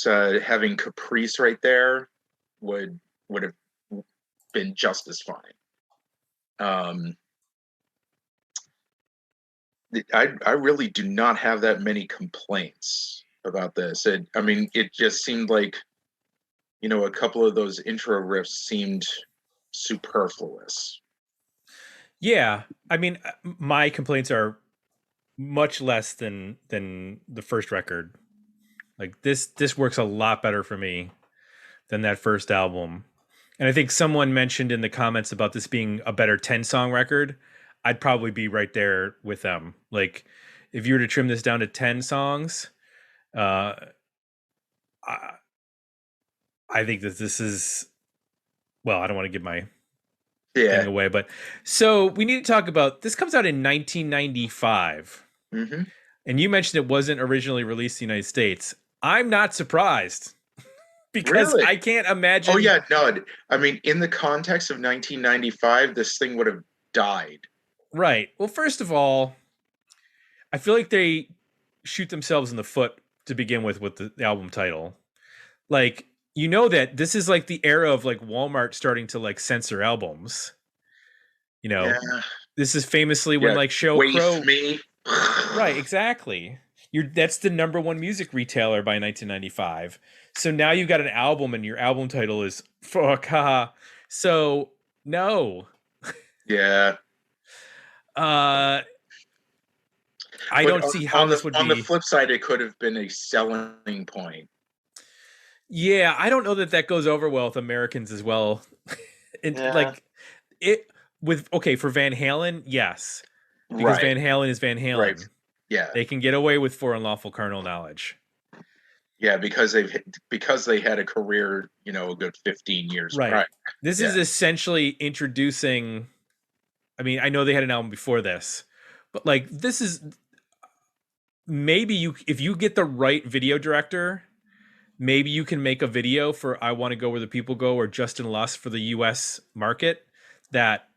having Caprice right there would have been just as fine. I really do not have that many complaints about this. It just seemed like, a couple of those intro riffs seemed superfluous. Yeah, I mean, my complaints are much less than the first record. Like this works a lot better for me than that first album. And I think someone mentioned in the comments about this being a better 10-song record. I'd probably be right there with them. Like, if you were to trim this down to 10 songs, I think that this is, well, I don't want to give my thing away, but so we need to talk about, this comes out in 1995. Mm-hmm. And you mentioned it wasn't originally released in the United States. I'm not surprised because Really? I can't imagine. Oh yeah, no. I mean, in the context of 1995, this thing would have died. Right. Well, first of all, I feel like they shoot themselves in the foot to begin with the album title. Like, that this is like the era of like Walmart starting to like censor albums. Yeah. This is famously when like Waif Crow. Me. Right, exactly. That's the number one music retailer by 1995. So now you've got an album and your album title is fuck ha. So no. Yeah. I don't see how this would be. On the flip side, it could have been a selling point. Yeah, I don't know that goes over well with Americans as well. Like it with for Van Halen, yes. Because Van Halen is Van Halen. Right. Yeah. They can get away with For Unlawful Carnal Knowledge. Yeah, because they had a career, a good 15 years. Right. This is essentially introducing, I mean, I know they had an album before this, but like this is maybe if you get the right video director, maybe you can make a video for I Want to Go Where the People Go or Justin Lust for the US market that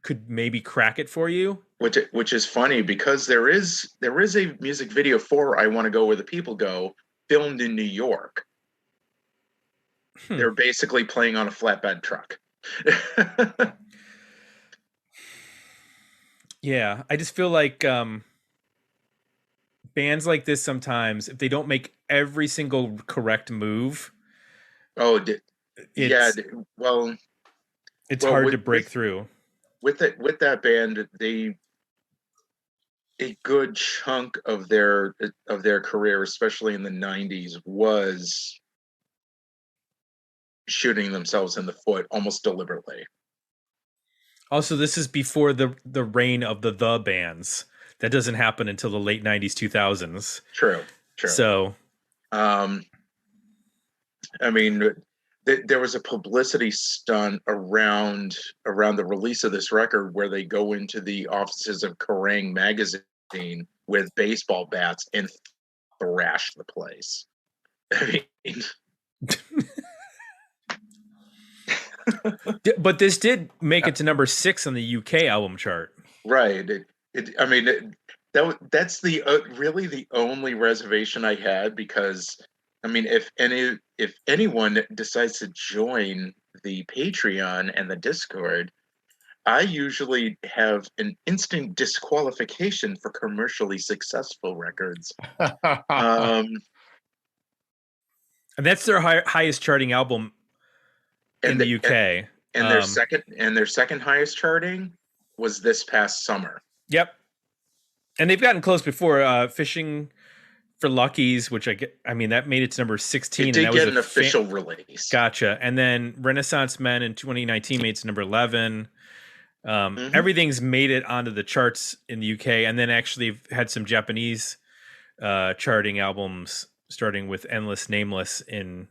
could maybe crack it for you. Which is funny because there is a music video for I Want to Go Where the People Go filmed in New York. They're basically playing on a flatbed truck. Yeah, I just feel like bands like this sometimes, if they don't make every single correct move, it's hard to break through. With that band, a good chunk of their career, especially in the 90s, was shooting themselves in the foot almost deliberately. Also, this is before the reign of the bands. That doesn't happen until the late 90s, 2000s. True. So, I mean, there was a publicity stunt around the release of this record where they go into the offices of Kerrang! Magazine with baseball bats and thrash the place. I mean, but this did make it to number 6 on the UK album chart. Right. That's really the only reservation I had, because I mean, if anyone decides to join the Patreon and the Discord, I usually have an instant disqualification for commercially successful records. And that's their highest charting album in the UK. And their second highest charting was this past summer. Yep. And they've gotten close before. Fishing for Luckies, which I mean, that made it to number 16. It did and that get was an official release. Gotcha. And then Renaissance Men in 2019 made it to number 11. Everything's made it onto the charts in the UK, and then actually had some Japanese charting albums, starting with Endless Nameless in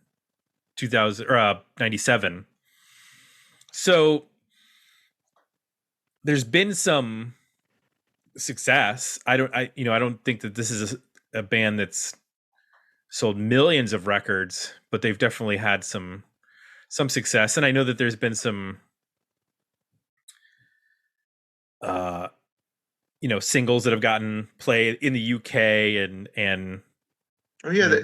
97. So there's been some success. I don't think that this is a band that's sold millions of records, but they've definitely had some success. And I know that there's been some singles that have gotten played in the UK and oh yeah,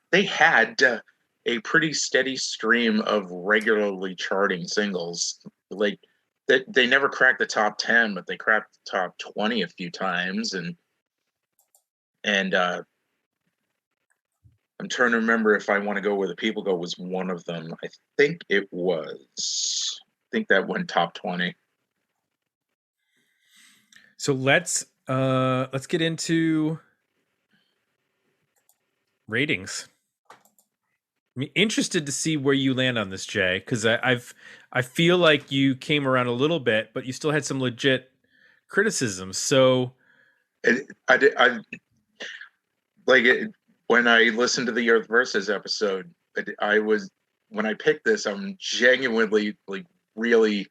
they had a pretty steady stream of regularly charting singles. Like they never cracked the top 10, but they cracked the top 20 a few times, and And I'm trying to remember if I Want to Go Where the People Go was one of them. I think it was. I think that went top 20. So let's get into ratings. I'm interested to see where you land on this, Jay, because I feel like you came around a little bit, but you still had some legit criticisms. So I like it when I listened to the Earth Versus episode. When I picked this, I'm genuinely like really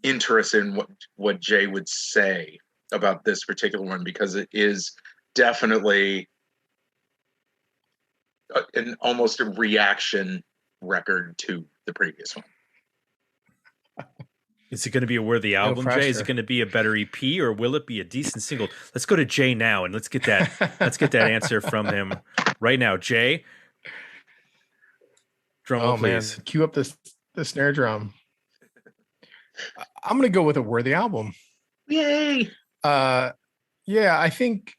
interested in what Jay would say about this particular one, because it is definitely an almost a reaction record to the previous one. is it going to be a worthy album, Jay? Is it going to be a better EP, or will it be a decent single? Let's go to Jay now and let's get that answer from him right now. Jay, drum roll, please. Man, cue up the snare drum. I'm gonna go with a worthy album. Yay! Yeah, I think,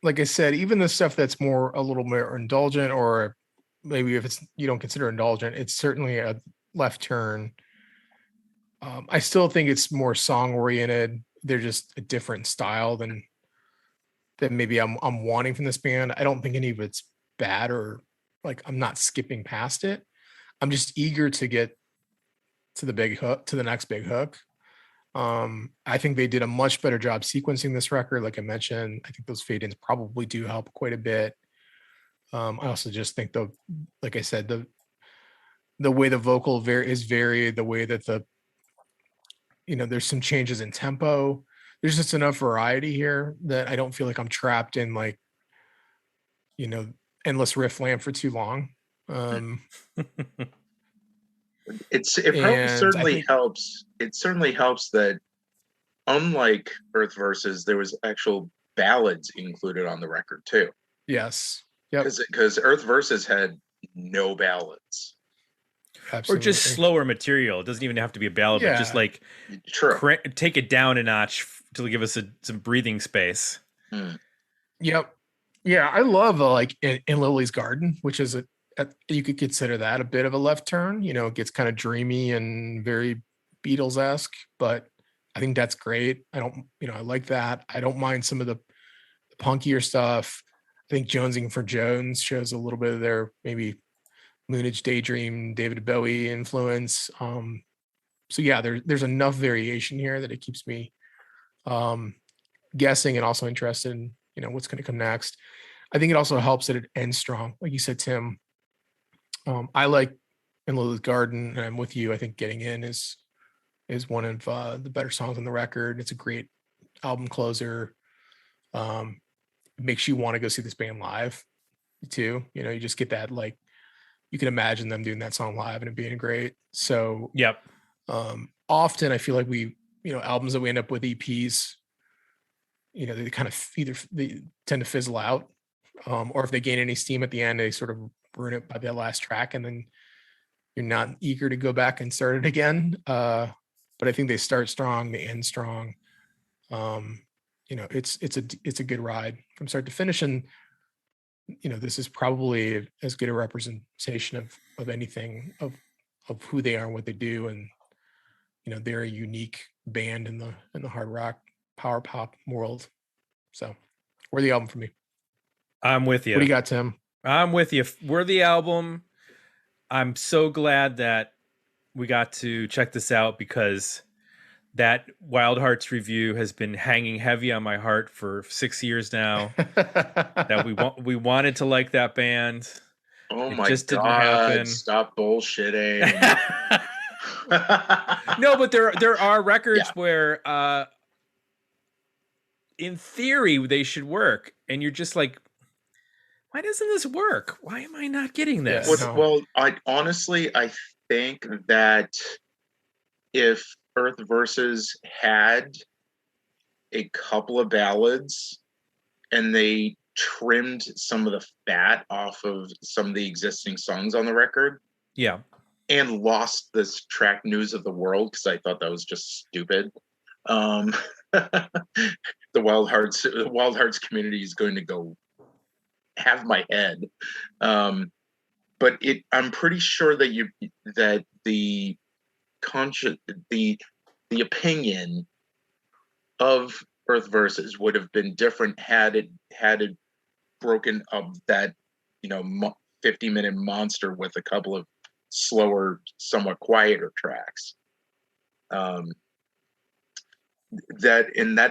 like I said, even the stuff that's a little more indulgent, or maybe if you don't consider indulgent, it's certainly a left turn. I still think it's more song oriented. They're just a different style than maybe I'm wanting from this band. I don't think any of it's bad, or like I'm not skipping past it. I'm just eager to get to the big hook, to the next big hook. I think they did a much better job sequencing this record. Like I mentioned, I think those fade-ins probably do help quite a bit. I also just think like I said, the way the vocal is varied, the way that there's some changes in tempo. There's just enough variety here that I don't feel like I'm trapped in endless riff land for too long. It probably certainly helps. It certainly helps that, unlike Earth Versus, there was actual ballads included on the record too. Yes. Yep. Because Earth Versus had no ballads. Absolutely. Or just slower material. It doesn't even have to be a ballad, but just like take it down a notch to give us some breathing space. Yep. Yeah, I love like in Lily's Garden, which is you could consider that a bit of a left turn. It gets kind of dreamy and very Beatles-esque, but I think that's great. I like that. I don't mind some of the punkier stuff. I think Jonesing for Jones shows a little bit of their maybe Moonage Daydream, David Bowie influence. So yeah, there's enough variation here that it keeps me guessing and also interested in what's going to come next. I think it also helps that it ends strong, like you said, Tim. I like In Lily's Garden, and I'm with you. I think Getting In is one of the better songs on the record. It's a great album closer. It makes you want to go see this band live too. You just get that, like, you can imagine them doing that song live and it being great. So yep. Often I feel like albums that we end up with EPs, they kind of they tend to fizzle out, or if they gain any steam at the end, they sort of ruin it by the last track, and then you're not eager to go back and start it again. But I think they start strong, they end strong. It's a good ride from start to finish, and this is probably as good a representation of anything of who they are and what they do, and they're a unique band in the hard rock power pop world. So worthy album for me. I'm with you. What do you got, Tim? I'm with you. Worthy album. I'm so glad that we got to check this out, because that Wildhearts review has been hanging heavy on my heart for 6 years now. That we wanted to like that band. Oh it my just God! Didn't happen. Stop bullshitting. No, but there are records where, in theory, they should work, and you're just like, why doesn't this work? Why am I not getting this? Well, I think that if Earth Versus had a couple of ballads and they trimmed some of the fat off of some of the existing songs on the record, and lost this track News of the World, because I thought that was just stupid, the Wildhearts community is going to go have my head. But I'm pretty sure that the opinion of Earth Versus would have been different had it broken up that 50-minute monster with a couple of slower, somewhat quieter tracks. That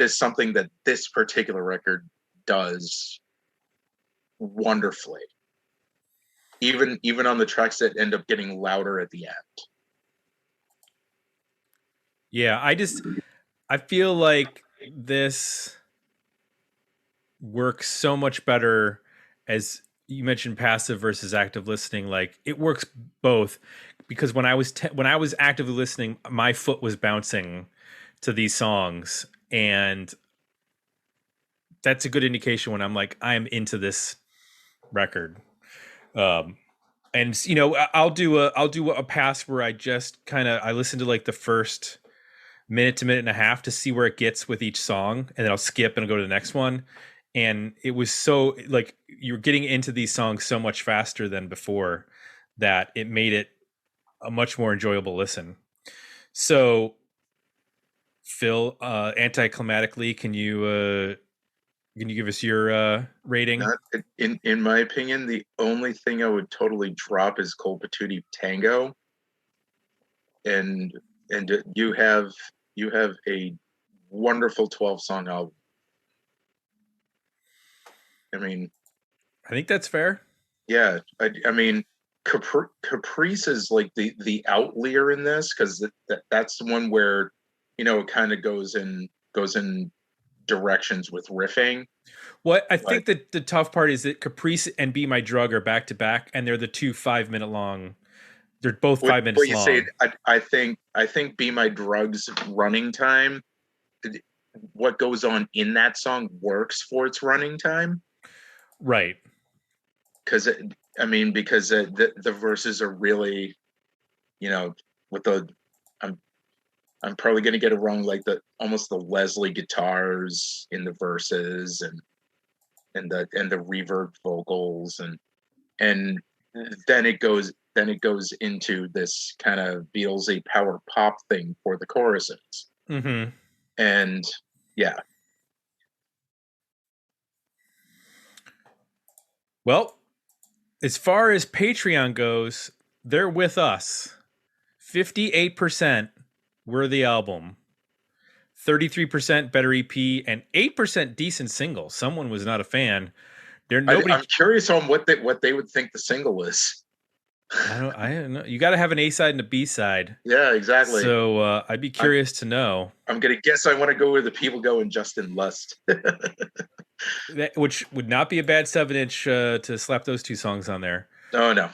is something that this particular record does wonderfully. Even on the tracks that end up getting louder at the end. Yeah, I feel like this works so much better, as you mentioned, passive versus active listening. Like, it works both, because when I was actively listening, my foot was bouncing to these songs, and that's a good indication when I'm like, I'm into this record. And I'll do a pass where I just I listen to like the first minute to minute and a half to see where it gets with each song, and then I'll skip and I'll go to the next one. And it was so, like, you're getting into these songs so much faster than before that it made it a much more enjoyable listen. So, Phil, anticlimatically, can you give us your rating? In my opinion, the only thing I would totally drop is Cold Patootie Tango, and you have a wonderful 12-song album. I mean, I think that's fair. Yeah, I mean, Caprice is like the outlier in this, because that's the one where it kind of goes in directions with riffing. Well, I think that the tough part is that Caprice and Be My Drug are back to back, and they're the two 5-minute long. They're both 5 minutes long. Say, I think Be My Drug's running time, what goes on in that song works for its running time. Right. Because the verses are really, with the, I'm probably going to get it wrong, like almost the Leslie guitars in the verses, and the reverb vocals, and then it goes into this kind of Beatlesy power pop thing for the choruses. Mm-hmm. And yeah. Well, as far as Patreon goes, they're with us. 58% were the album, 33% better EP, and 8% decent single. Someone was not a fan. I'm curious on what they would think the single is. I don't know. You got to have an A side and a B side. Yeah, exactly. So I'd be curious to know. I'm gonna guess I want to go where the people go in Justin Lust. Which would not be a bad 7-inch to slap those two songs on there. Oh no.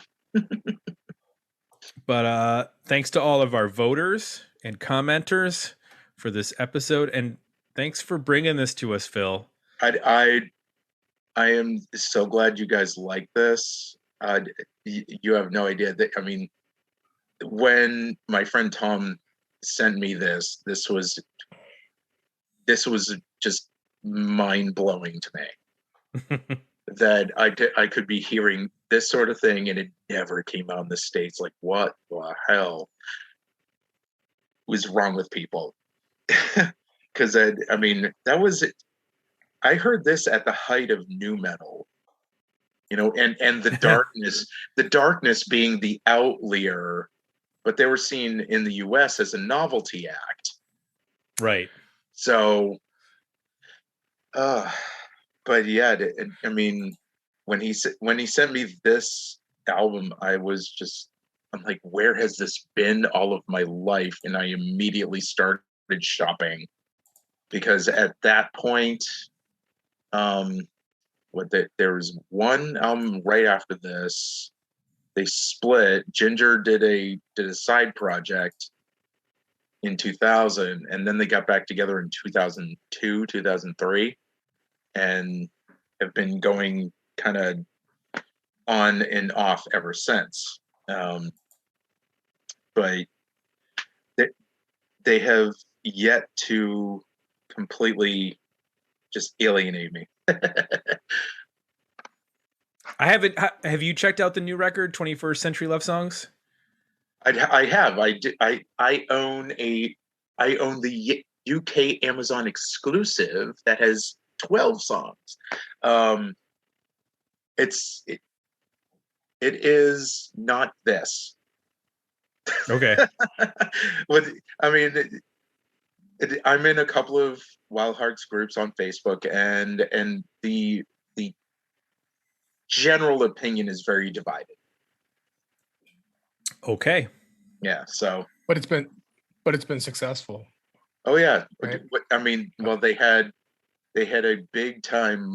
But thanks to all of our voters and commenters for this episode, and thanks for bringing this to us, Phil. I am so glad you guys like this. You have no idea. I mean, when my friend Tom sent me this was just mind-blowing to me. That I could be hearing this sort of thing, and it never came out in the States. Like, what the hell was wrong with people? Because that was it. I heard this at the height of nu metal, and the darkness being the outlier, but they were seen in the US as a novelty act. Right. So, but yeah, I mean, when he sent me this album, I'm like, where has this been all of my life? And I immediately started shopping, because at that point, there was one album right after this. They split. Ginger did a side project in 2000, and then they got back together in 2002, 2003, and have been going kind of on and off ever since. But they have yet to completely just alienate me. I haven't. Have you checked out the new record, 21st Century Love Songs? I have. I own the UK Amazon exclusive that has 12 songs. It is not this. Okay. I'm in a couple of Wildhearts groups on Facebook, and the general opinion is very divided. Okay. Yeah. So. But it's been successful. Oh yeah. Right? I mean, well, they had a big time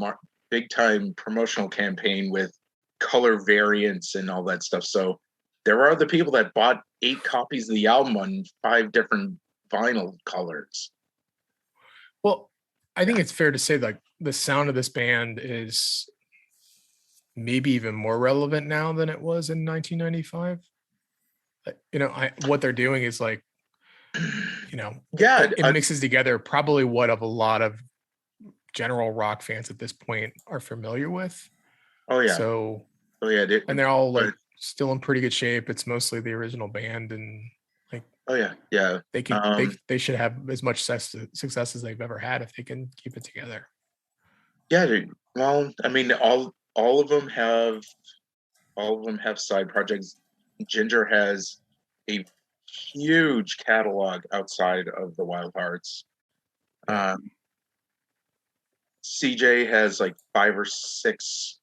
promotional campaign with color variants and all that stuff. So there are the people that bought 8 copies of the album on 5 different vinyl colors. Well, I think it's fair to say that the sound of this band is maybe even more relevant now than it was in 1995. What they're doing is like, it mixes together probably what of a lot of general rock fans at this point are familiar with. Oh yeah. And they're all like still in pretty good shape. It's mostly the original band, and like, oh yeah. They should have as much success as they've ever had if they can keep it together. Yeah, dude. Well, I mean, all of them have side projects. Ginger has a huge catalog outside of the Wildhearts. CJ has like 5 or 6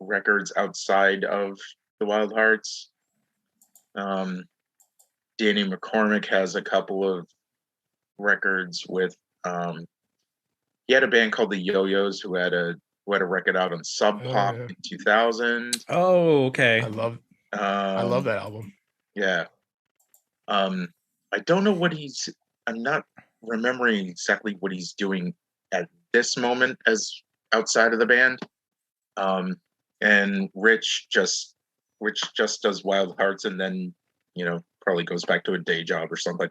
records outside of the Wildhearts. Danny McCormick has a couple of records with he had a band called the Yo-Yos who had a record out on Sub Pop in 2000. Oh, okay. I love that album. Yeah. I don't know what I'm not remembering exactly what he's doing at this moment as outside of the band. And Rich just does Wildhearts and then, probably goes back to a day job or something.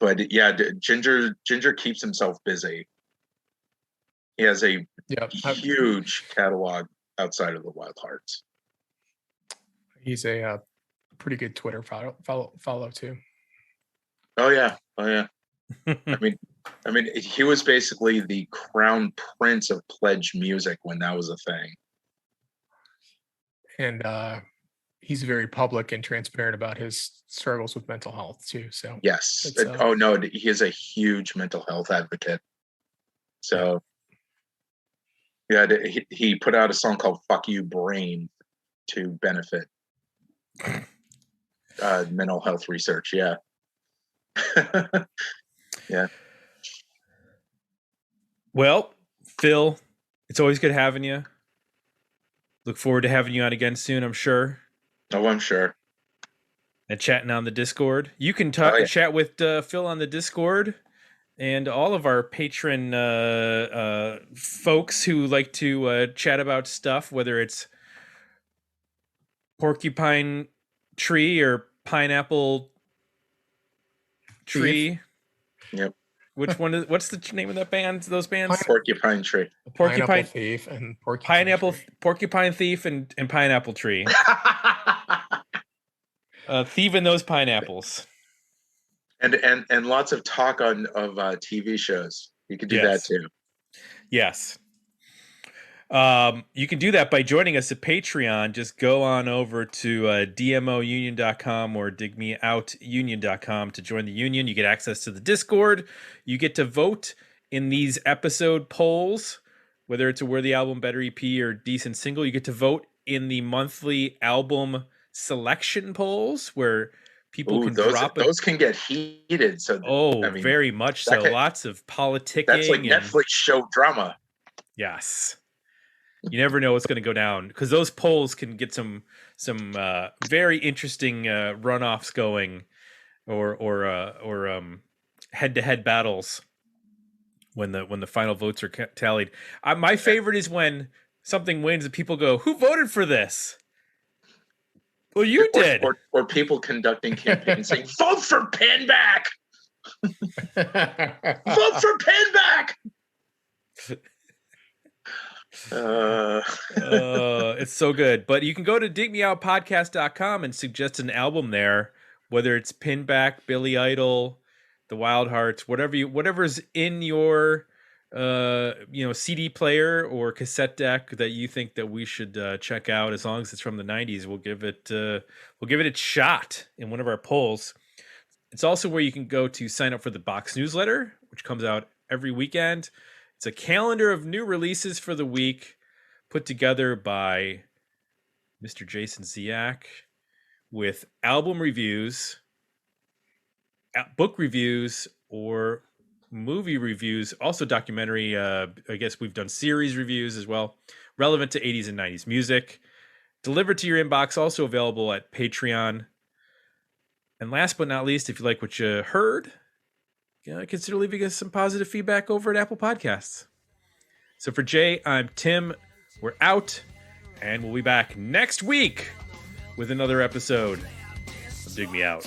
But yeah, Ginger keeps himself busy. He has a huge catalog outside of the Wildhearts. He's a pretty good Twitter follow too. Oh yeah. I mean, he was basically the crown prince of pledge music when that was a thing. And he's very public and transparent about his struggles with mental health too. So yes. He is a huge mental health advocate. So yeah, he put out a song called "Fuck You, Brain" to benefit mental health research. Yeah. Yeah. Well, Phil, it's always good having you. Look forward to having you on again soon, I'm sure. Oh, I'm sure. And chatting on the Discord. You can chat with Phil on the Discord, and all of our patron folks who like to chat about stuff, whether it's porcupine tree or pineapple tree. Yep. Which one is? What's the name of that band? Those bands? Porcupine Tree. Porcupine Thief and Porcupine Thief and Pineapple Tree. Thieving those pineapples. And lots of talk of TV shows. You could do that too. Yes. You can do that by joining us at Patreon. Just go on over to dmounion.com or digmeoutunion.com to join the union. You get access to the Discord. You get to vote in these episode polls, whether it's a worthy album, better EP, or decent single. You get to vote in the monthly album selection polls where people can drop those can get heated. So very much so. Lots of politicking. That's like Netflix show drama. Yes. You never know what's going to go down because those polls can get some very interesting runoffs going, or head-to-head battles when the final votes are tallied. My favorite is when something wins and people go, "Who voted for this?" Well, you did. Or people conducting campaigns saying, "Vote for Pinback." Vote for Pinback. It's so good. But you can go to digmeoutpodcast.com and suggest an album there, whether it's Pinback, Billy Idol, the Wildhearts, whatever's in your CD player or cassette deck that you think that we should check out. As long as it's from the 90s, we'll give it its shot in one of our polls. It's also where you can go to sign up for the box newsletter, which comes out every weekend. It's a calendar of new releases for the week put together by Mr. Jason Ziak with album reviews, book reviews, or movie reviews. Also documentary, I guess we've done series reviews as well, relevant to 80s and 90s music. Delivered to your inbox, also available at Patreon. And last but not least, if you like what you heard, consider leaving us some positive feedback over at Apple Podcasts. So for Jay, I'm Tim. We're out, and we'll be back next week with another episode of Dig Me Out.